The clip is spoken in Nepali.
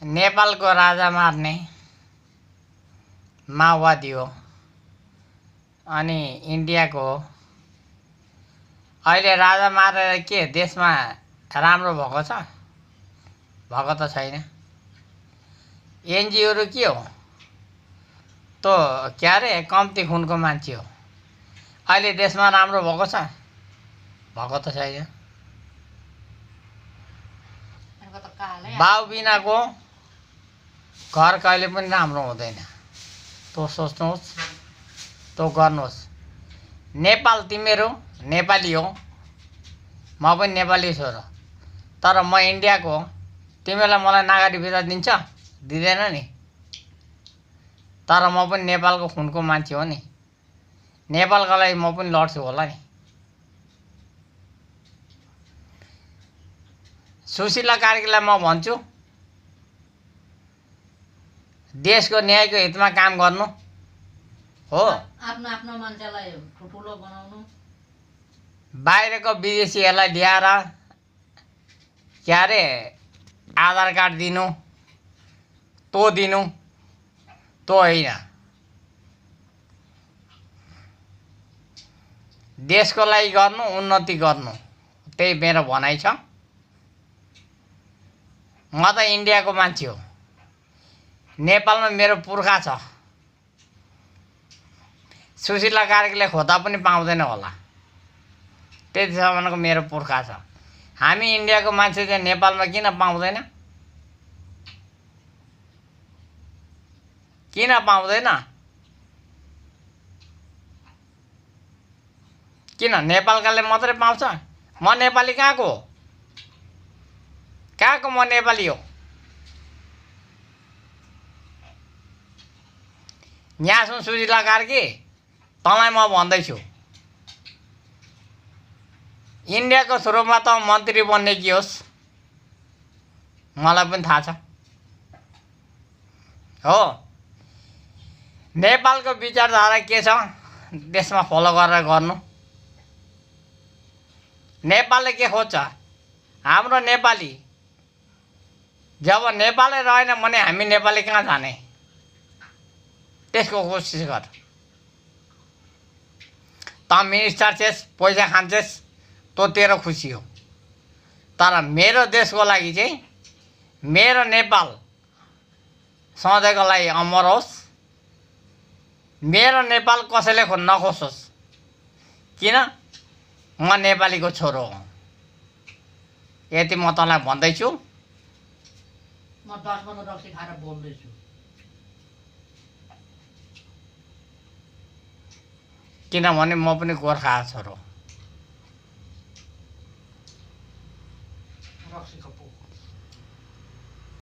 नेपालको राजा मार्ने माओवादी हो अनि इन्डियाको हो। अहिले राजा मारेर के देशमा राम्रो भएको छ? भएको त छैन। एनजिओहरू के हो? तो क्या रे कम्ती खुनको मान्छे हो। अहिले देशमा राम्रो भएको छ? भएको त छैन। बाउ बिनाको घर कहिले पनि राम्रो हुँदैन। तो सोच्नुहोस्, तो गर्नुहोस्। नेपाल तिमीहरू नेपाली हो, म पनि नेपाली छोरो, तर म इन्डियाको हो। तिमीलाई मलाई नागरिक भिजा दिन्छ? दिँदैन नि। तर म पनि नेपालको खुनको मान्छे हो नि। नेपालको लागि म पनि लड्छु होला नि। सुशीला कार्कीलाई म भन्छु, देशको न्यायको हितमा काम गर्नु हो। आफ्नो मान्छेलाई ठुलो बनाउनु, बाहिरको विदेशीहरूलाई ल्याएर क्या रे आधार कार्ड दिनु, तो दिनु, तो होइन। देशको लागि गर्नु, उन्नति गर्नु, त्यही मेरो भनाइ छ। म त इन्डियाको मान्छे हो। नेपालमा मेरो पुर्खा छ। सुशीला कार्कीले खोज्दा पनि पाउँदैन होला, त्यतिसम्मको मेरो पुर्खा छ। हामी इन्डियाको मान्छे चाहिँ नेपालमा किन पाउँदैन? किन पाउँदैन? किन नेपालकाले मात्रै पाउँछ? म नेपाली कहाँको हो? कहाँको म नेपाली हो? यहाँ सुन सुशीला कार्की, तँलाई म भन्दैछु, इन्डियाको थ्रुमा त मन्त्री बन्ने कि होस्, मलाई पनि थाहा छ हो। नेपालको विचारधारा के छ देशमा फलो गरेर गर्नु। नेपालले के खोज्छ? हाम्रो नेपाली जब नेपालै रहेन भने हामी नेपाली कहाँ जाने? त्यसको कोसिस गर। त मिनिस्टर छेस्, पैसा खान्छेस्, तो तेरो खुसी हो। तर मेरो देशको लागि चाहिँ मेरो नेपाल सधैँको लागि अमर होस्। मेरो नेपाल कसैले नखोसोस्। किन? म नेपालीको छोरो हो। यति म तँलाई भन्दैछु। म 10 रक्सी खाएर बोल्दैछु। किनभने म पनि गोर्खा छोरो। रक्सी खपु।